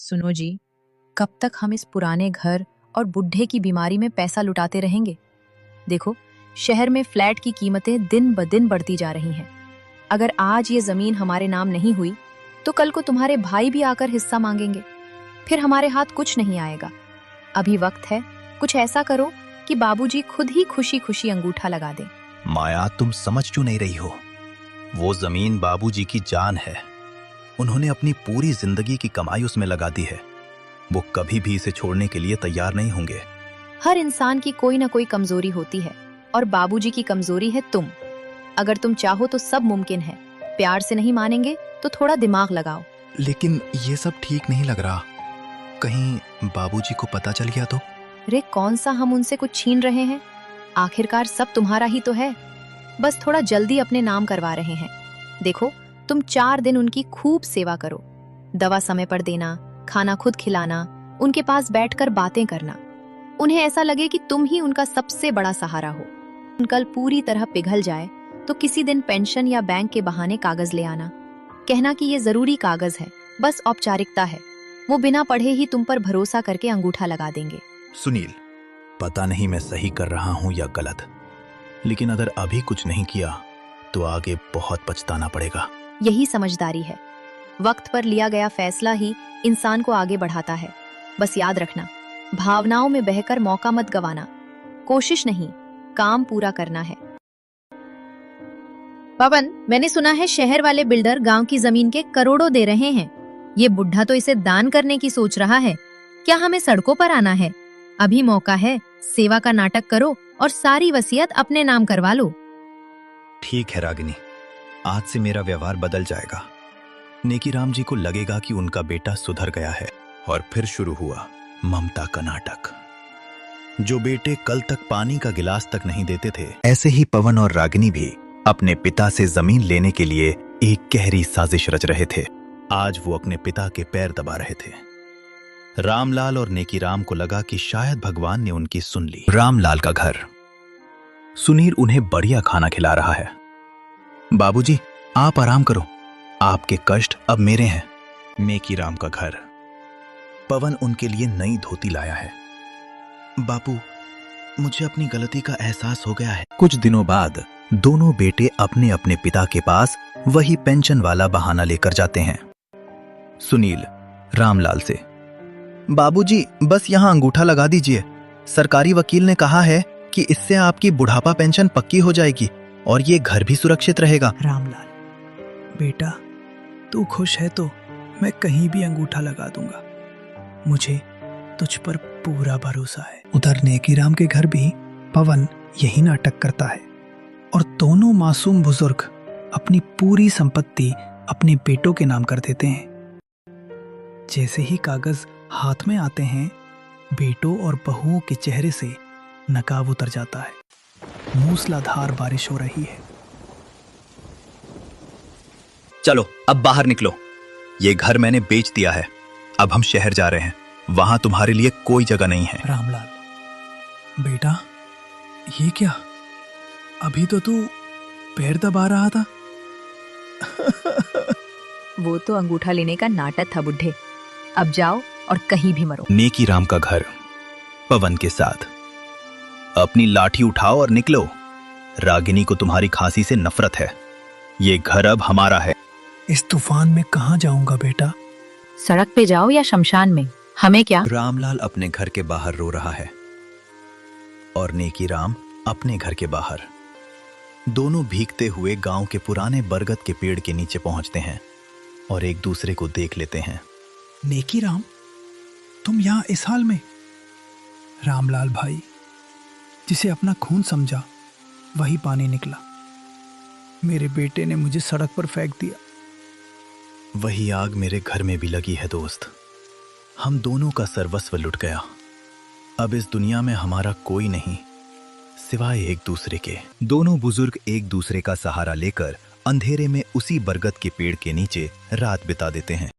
सुनो जी, कब तक हम इस पुराने घर और बुढ़े की बीमारी में पैसा लुटाते रहेंगे। देखो, शहर में फ्लैट की कीमतें दिन ब दिन बढ़ती जा रही हैं। अगर आज ये जमीन हमारे नाम नहीं हुई तो कल को तुम्हारे भाई भी आकर हिस्सा मांगेंगे, फिर हमारे हाथ कुछ नहीं आएगा। अभी वक्त है, कुछ ऐसा करो कि बाबूजी खुद ही खुशी खुशी अंगूठा लगा दें। माया, तुम समझ क्यों नहीं रही हो? वो जमीन बाबूजी की जान है। उन्होंने अपनी पूरी जिंदगी की कमाई उसमें लगा दी है। वो कभी भी इसे छोड़ने के लिए तैयार नहीं होंगे। हर इंसान की कोई ना कोई कमजोरी होती है और बाबूजी की कमजोरी है तुम। अगर तुम चाहो तो सब मुमकिन है। प्यार से नहीं मानेंगे तो थोड़ा दिमाग लगाओ। लेकिन ये सब ठीक नहीं लग रहा। कहीं बाबूजी को पता चल गया तो? रे, कौन सा हम उनसे कुछ छीन रहे हैं? आखिरकार सब तुम्हारा ही तो है। बस थोड़ा जल्दी अपने नाम करवा रहे हैं। देखो, तुम 4 दिन उनकी खूब सेवा करो। दवा समय पर देना, खाना खुद खिलाना, उनके पास बैठकर बातें करना। उन्हें ऐसा लगे कि तुम ही उनका सबसे बड़ा सहारा हो। कल पूरी तरह पिघल जाए तो किसी दिन पेंशन या बैंक के बहाने कागज ले आना। कहना कि ये जरूरी कागज है, बस औपचारिकता है। वो बिना पढ़े ही तुम पर भरोसा करके अंगूठा लगा देंगे। सुनील, पता नहीं मैं सही कर रहा हूं या गलत, लेकिन अगर अभी कुछ नहीं किया तो आगे बहुत पछताना पड़ेगा। यही समझदारी है। वक्त पर लिया गया फैसला ही इंसान को आगे बढ़ाता है। बस याद रखना, भावनाओं में बहकर मौका मत गवाना। कोशिश नहीं, काम पूरा करना है। पवन, मैंने सुना है शहर वाले बिल्डर गांव की जमीन के करोड़ों दे रहे हैं। ये बुढ़ा तो इसे दान करने की सोच रहा है। क्या हमें सड़कों पर आना है? अभी मौका है, सेवा का नाटक करो और सारी वसीयत अपने नाम करवा लो। ठीक है रागिनी, आज से मेरा व्यवहार बदल जाएगा। नेकीराम जी को लगेगा कि उनका बेटा सुधर गया है। और फिर शुरू हुआ ममता का नाटक। जो बेटे कल तक पानी का गिलास तक नहीं देते थे, ऐसे ही पवन और रागिनी भी अपने पिता से जमीन लेने के लिए एक गहरी साजिश रच रहे थे। आज वो अपने पिता के पैर दबा रहे थे। रामलाल और नेकीराम को लगा कि शायद भगवान ने उनकी सुन ली। रामलाल का घर। सुनील उन्हें बढ़िया खाना खिला रहा है। बाबूजी, आप आराम करो, आपके कष्ट अब मेरे हैं। नेकीराम का घर। पवन उनके लिए नई धोती लाया है। बापू, मुझे अपनी गलती का एहसास हो गया है। कुछ दिनों बाद दोनों बेटे अपने अपने पिता के पास वही पेंशन वाला बहाना लेकर जाते हैं। सुनील रामलाल से, बाबूजी, बस यहां अंगूठा लगा दीजिए। सरकारी वकील ने कहा है कि इससे आपकी बुढ़ापा पेंशन पक्की हो जाएगी और ये घर भी सुरक्षित रहेगा। रामलाल बेटा, तू खुश है तो मैं कहीं भी अंगूठा लगा दूंगा। मुझे तुझ पर पूरा भरोसा है। उधर नेकीराम के घर भी पवन यही नाटक करता है और दोनों मासूम बुजुर्ग अपनी पूरी संपत्ति अपने बेटों के नाम कर देते हैं। जैसे ही कागज हाथ में आते हैं, बेटों और बहुओं के चेहरे से नकाब उतर जाता है। मूसलाधार बारिश हो रही है। चलो अब बाहर निकलो। ये घर मैंने बेच दिया है। अब हम शहर जा रहे हैं। वहां तुम्हारे लिए कोई जगह नहीं है। रामलाल बेटा, ये क्या? अभी तो तू पैर दबा रहा था। वो तो अंगूठा लेने का नाटक था बुढ़े। अब जाओ और कहीं भी मरो। नेकीराम का घर। पवन के साथ। अपनी लाठी उठाओ और निकलो। रागिनी को तुम्हारी खांसी से नफरत है। ये घर अब हमारा है। इस तूफान में कहां जाऊंगा बेटा? सड़क पे जाओ या शमशान में, हमें क्या। रामलाल अपने घर के बाहर रो रहा है और नेकीराम अपने घर के बाहर। दोनों भीगते हुए गांव के पुराने बरगद के पेड़ के नीचे पहुंचते हैं और एक दूसरे को देख लेते हैं। नेकीराम, तुम यहां इस हाल में? रामलाल भाई, जिसे अपना खून समझा वही पानी निकला। मेरे बेटे ने मुझे सड़क पर फेंक दिया। वही आग मेरे घर में भी लगी है दोस्त। हम दोनों का सर्वस्व लुट गया। अब इस दुनिया में हमारा कोई नहीं सिवाय एक दूसरे के। दोनों बुजुर्ग एक दूसरे का सहारा लेकर अंधेरे में उसी बरगद के पेड़ के नीचे रात बिता देते हैं।